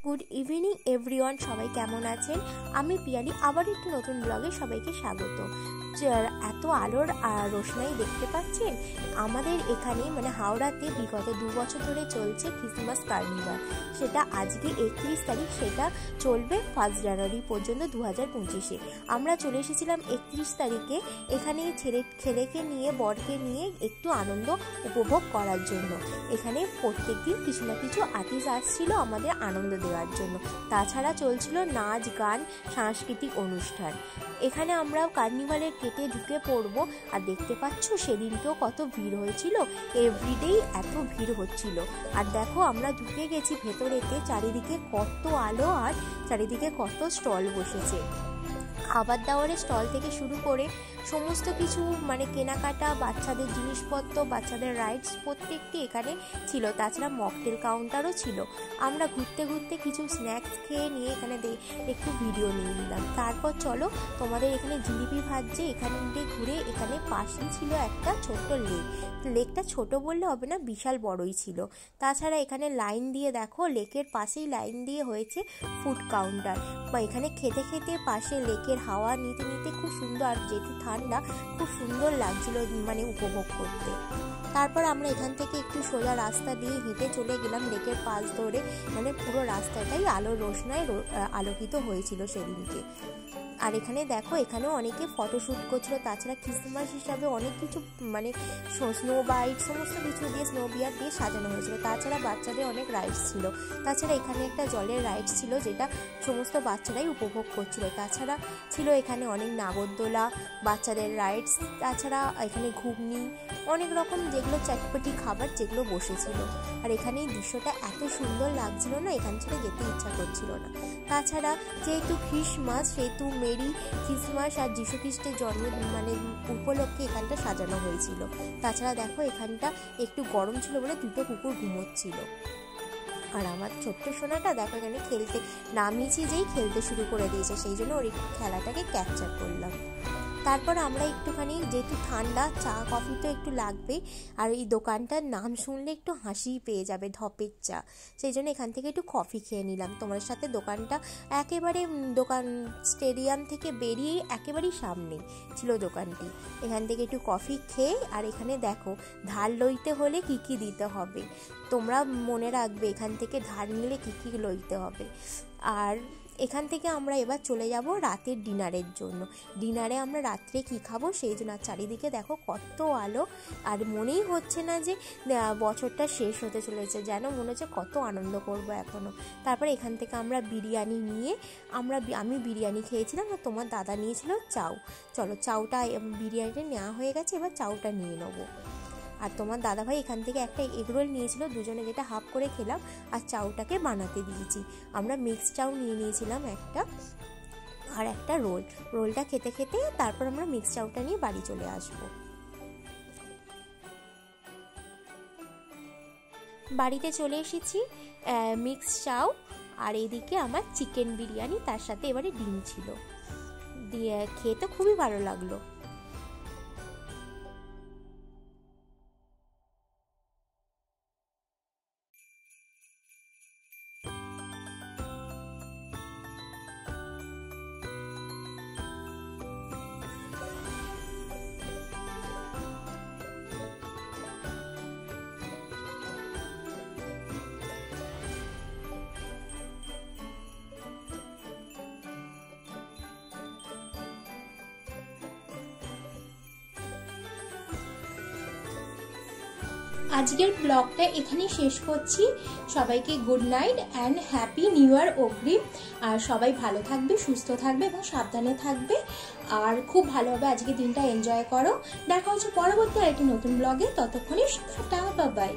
Good evening everyone, সবাই কেমন আছেন? আমি পিয়ালি আবার একটি নতুন ব্লগে সবাইকে স্বাগত। এত আলোর রোশনাই দেখতে পাচ্ছেন। আমাদের এখানে মানে হাওড়াতে বিগত 2 বছর ধরে চলছে ক্রিসমাস কার্নিভাল। সেটা আজকে 31 তারিখ, সেটা চলবে 1 জানুয়ারি পর্যন্ত 2025-এ। আমরা চলে এসেছিলাম 31 তারিখে এখানে ছেলেকে নিয়ে বরকে নিয়ে একটু আনন্দ উপভোগ করার জন্য। এখানে প্রত্যেকদিন কিছু না কিছু আর্টিস্ট আসছিল আমাদের আনন্দ দেওয়ার জন্য। তাছাড়া চলছিল নাচ গান, সাংস্কৃতিক অনুষ্ঠান। এখানে আমরা কার্নিভালের কেটে ঢুকে পড়বো। আর দেখতে পাচ্ছ সেদিনকেও কত ভিড় হয়েছিল, এভরিডেই এত ভিড় হচ্ছিল। আর দেখো আমরা ঢুকে গেছি ভেতরেতে, চারিদিকে কত আলো আর চারিদিকে কত স্টল বসেছে। খাবার দাবারের স্টল থেকে শুরু করে সমস্ত কিছু মানে কেনাকাটা, বাচ্চাদের জিনিসপত্র, বাচ্চাদের রাইডস প্রত্যেকটি এখানে ছিল। তাছাড়া মকটেল কাউন্টারও ছিল। আমরা ঘুরতে ঘুরতে কিছু স্ন্যাক্স খেয়ে নিয়ে এখানে একটু ভিডিও নিয়ে নিলাম। তারপর চলো তোমাদের এখানে জিলিপি ভাজছে, এখানে ঘুরে এখানে পাশেই ছিল একটা ছোট্ট লেকটা ছোট বললে হবে না, বিশাল বড়ই ছিল। তাছাড়া এখানে লাইন দিয়ে দেখো, লেকের পাশেই লাইন দিয়ে হয়েছে ফুড কাউন্টার। এখানে খেতে খেতে পাশে লেকের হাওয়া নিতে নিতে খুব সুন্দর, আর যেহেতু ঠান্ডা খুব সুন্দর লাগছিল মানে উপভোগ করতে। তারপর আমরা এখান থেকে একটু সোজা রাস্তা দিয়ে হেঁটে চলে গেলাম লেকের পাশ ধরে। মানে পুরো রাস্তাটাই আলোর রোশনায় আলোকিত হয়েছিল সেদিনকে। আর এখানে দেখো, এখানেও অনেকে ফটোশ্যুট করছিল। তাছাড়া ক্রিসমাস হিসাবে অনেক কিছু মানে স্নো বাইট সমস্ত কিছু দিয়ে, স্নো বিয়ার দিয়ে সাজানো হয়েছিল। তাছাড়া বাচ্চাদের অনেক রাইডস ছিল। তাছাড়া এখানে একটা জলের রাইডস ছিল যেটা সমস্ত বাচ্চারাই উপভোগ করছিল। তাছাড়া ছিল এখানে অনেক নাগরদোলা, বাচ্চাদের রাইডস। তাছাড়া এখানে ঘুগনি, অনেক রকম যেগুলো চটপটি খাবার যেগুলো বসেছিল। আর এখানে এই দৃশ্যটা এত সুন্দর লাগছিল না, এখান থেকে যেতে ইচ্ছা করছিল না। তাছাড়া যেহেতু ক্রিসমাস, সেহেতু মেরি ক্রিসমাস আর যীশু খ্রিস্টের জন্ম মানে উপলক্ষে এখানটা সাজানো হয়েছিল। তাছাড়া দেখো এখানটা একটু গরম ছিল বলে 2টো কুকুর ঘুমোচ্ছিল। আর আমার ছোট্ট সোনাটা দেখো এখানে খেলতে নামিয়েছি, যেই খেলতে শুরু করে দিয়েছে, সেই জন্য ওর একটু খেলাটাকে ক্যাপচার করলাম। তারপর আমরা একটুখানি, যেহেতু ঠান্ডা, চা কফি তো একটু লাগবেই। আর এই দোকানটার নাম শুনলে একটু হাসিই পেয়ে যাবে, ধপের চা। সেই জন্য এখান থেকে একটু কফি খেয়ে নিলাম। তোমার সাথে দোকানটা একেবারে স্টেডিয়াম থেকে বেরিয়ে একেবারেই সামনে ছিল দোকানটি। এখান থেকে একটু কফি খেয়ে, আর এখানে দেখো ধার লইতে হলে কি কি দিতে হবে তোমরা মনে রাখবে, এখান থেকে ধার নিলে কি কি লইতে হবে। আর এখান থেকে আমরা এবার চলে যাব রাতের ডিনারের জন্য। ডিনারে আমরা রাত্রে কি খাবো সেই জন্য। চারিদিকে দেখো কত আলো, আর মনেই হচ্ছে না যে বছরটা শেষ হতে চলেছে, যেন মনে হচ্ছে কত আনন্দ করব এখনও। তারপরে এখান থেকে আমরা বিরিয়ানি নিয়ে আমি বিরিয়ানি খেয়েছিলাম, আর তোমার দাদা নিয়েছিল চাউ। চলো চাউটা, বিরিয়ানিটা নেওয়া হয়ে গেছে, এবার চাউটা নিয়ে নেবো। আর তোমার দাদাভাই এখান থেকে একটা এগরোল নিয়েছিল, দুজনে যেটা হাফ করে খেলাম, আর চাউটাকে বানাতে দিয়েছি। আমরা মিক্স চাউ নিয়ে নিয়েছিলাম একটা, আর একটা রোলটা খেতে খেতে তারপর আমরা মিক্স চাউটা নিয়ে বাড়ি চলে আসব। বাড়িতে চলে এসেছি, মিক্স চাউ আর এদিকে আমার চিকেন বিরিয়ানি, তার সাথে এবারে ডিম ছিল, দিয়ে খেয়ে তো খুবই ভালো লাগলো। আজকের ব্লগটা এখানেই শেষ করছি। সবাইকে good night and happy new year অগ্রিম। আর সবাই ভালো থাকবে, সুস্থ থাকবে এবং সাবধানে থাকবে, আর খুব ভালোভাবে আজকে দিনটা এনজয় করো। দেখা হচ্ছে পরবর্তী আরেকটি নতুন ব্লগে। ততক্ষণে টাটা, বাই বাই।